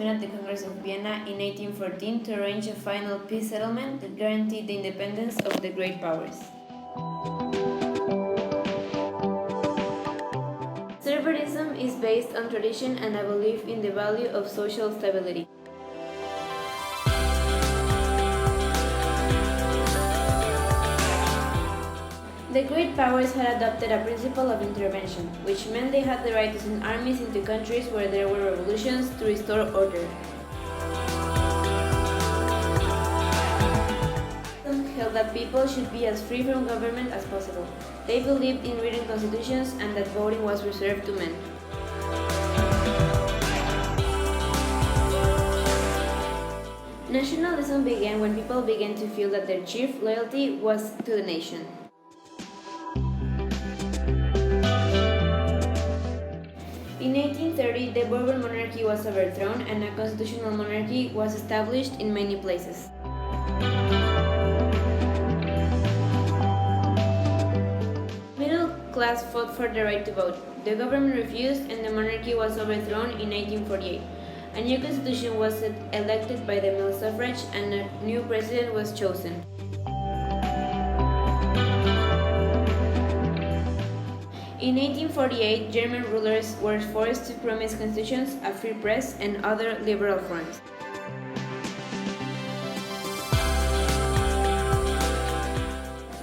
joined at the Congress of Vienna in 1814 to arrange a final peace settlement that guaranteed the independence of the great powers. Conservatism is based on tradition and a belief in the value of social stability. The great powers had adopted a principle of intervention, which meant they had the right to send armies into countries where there were revolutions to restore order. Some held that people should be as free from government as possible. They believed in written constitutions and that voting was reserved to men. Nationalism began when people began to feel that their chief loyalty was to the nation. In 1830, the Bourbon monarchy was overthrown and a constitutional monarchy was established in many places. Middle class fought for the right to vote. The government refused and the monarchy was overthrown in 1848. A new constitution was elected by the male suffrage and a new president was chosen. In 1848, German rulers were forced to promise constitutions, a free press, and other liberal forms.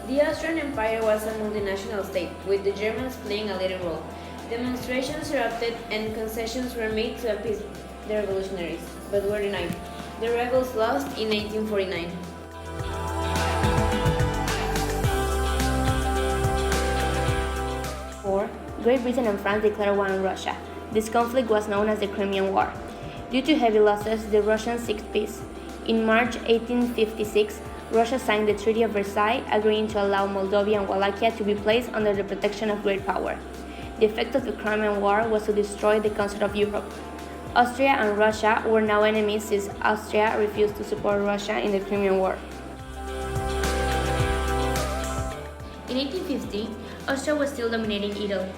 The Austrian Empire was a multinational state, with the Germans playing a leading role. Demonstrations erupted and concessions were made to appease the revolutionaries, but were denied. The rebels lost in 1849. Great Britain and France declared war on Russia. This conflict was known as the Crimean War. Due to heavy losses, the Russians sought peace. In March 1856, Russia signed the Treaty of Versailles, agreeing to allow Moldavia and Wallachia to be placed under the protection of great power. The effect of the Crimean War was to destroy the concert of Europe. Austria and Russia were now enemies since Austria refused to support Russia in the Crimean War. In 1850, Austria was still dominating Italy,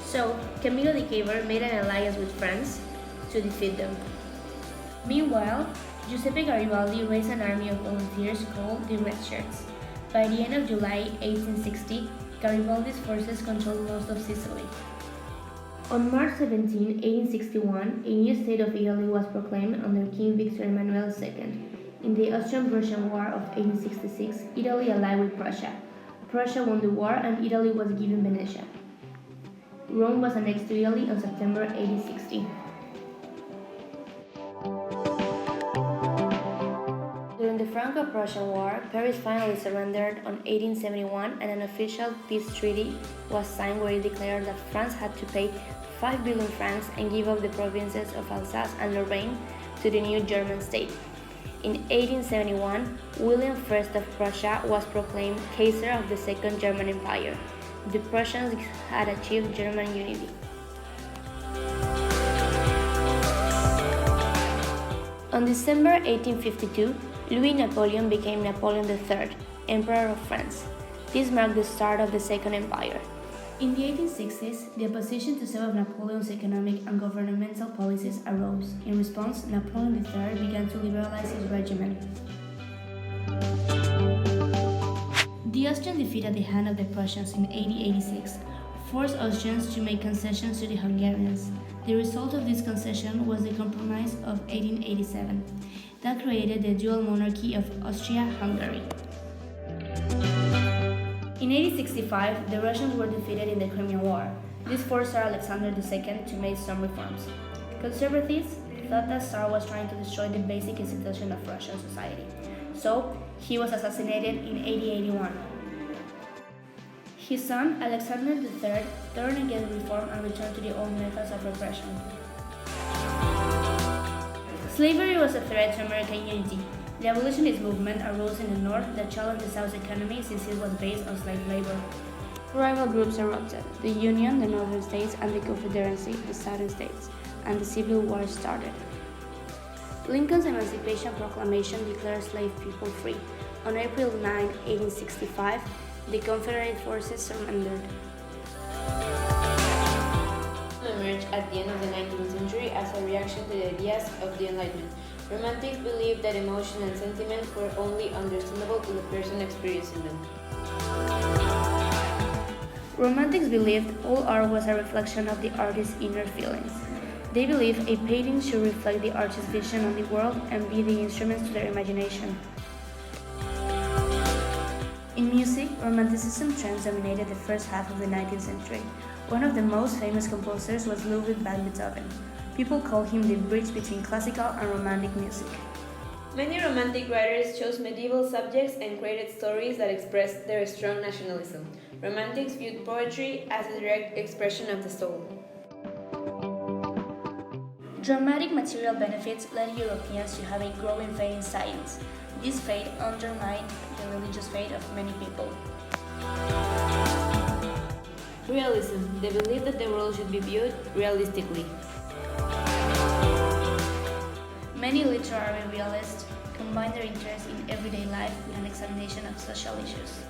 so Camillo de Caver made an alliance with France to defeat them. Meanwhile, Giuseppe Garibaldi raised an army of volunteers called the Red Shirts. By the end of July 1860, Garibaldi's forces controlled most of Sicily. On March 17, 1861, a new state of Italy was proclaimed under King Victor Emmanuel II. In the Austrian-Prussian War of 1866, Italy allied with Prussia. Prussia won the war and Italy was given Venetia. Rome was annexed to Italy on September 1860. During the Franco-Prussian War, Paris finally surrendered on 1871 and an official peace treaty was signed where it declared that France had to pay 5 billion francs and give up the provinces of Alsace and Lorraine to the new German state. In 1871, William I of Prussia was proclaimed Kaiser of the Second German Empire. The Prussians had achieved German unity. On December 1852, Louis Napoleon became Napoleon III, Emperor of France. This marked the start of the Second Empire. In the 1860s, the opposition to some of Napoleon's economic and governmental policies arose. In response, Napoleon III began to liberalize his regime. The Austrian defeat at the hand of the Prussians in 1886 forced Austrians to make concessions to the Hungarians. The result of this concession was the Compromise of 1887 that created the dual monarchy of Austria-Hungary. In 1865, the Russians were defeated in the Crimean War. This forced Tsar Alexander II to make some reforms. Conservatives thought that Tsar was trying to destroy the basic institution of Russian society, so he was assassinated in 1881. His son, Alexander III, turned against reform and returned to the old methods of repression. Slavery was a threat to American unity. The abolitionist movement arose in the North that challenged the South's economy since it was based on slave labor. Rival groups erupted: the Union, the Northern States, and the Confederacy, the Southern States, and the Civil War started. Lincoln's Emancipation Proclamation declared slave people free. On April 9, 1865, the Confederate forces surrendered. emerged at the end of the 19th century as a reaction to the ideas of the Enlightenment. Romantics believed that emotion and sentiment were only understandable to the person experiencing them. Romantics believed all art was a reflection of the artist's inner feelings. They believed a painting should reflect the artist's vision on the world and be the instruments to their imagination. In music, Romanticism trends dominated the first half of the 19th century. One of the most famous composers was Ludwig van Beethoven. People call him the bridge between classical and romantic music. Many Romantic writers chose medieval subjects and created stories that expressed their strong nationalism. Romantics viewed poetry as a direct expression of the soul. Dramatic material benefits led Europeans to have a growing faith in science. This faith undermined the religious faith of many people. Realism, the belief that the world should be viewed realistically. Many literary realists combine their interest in everyday life with an examination of social issues.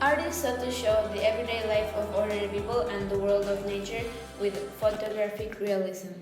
Artists sought to show the everyday life of ordinary people and the world of nature with photographic realism.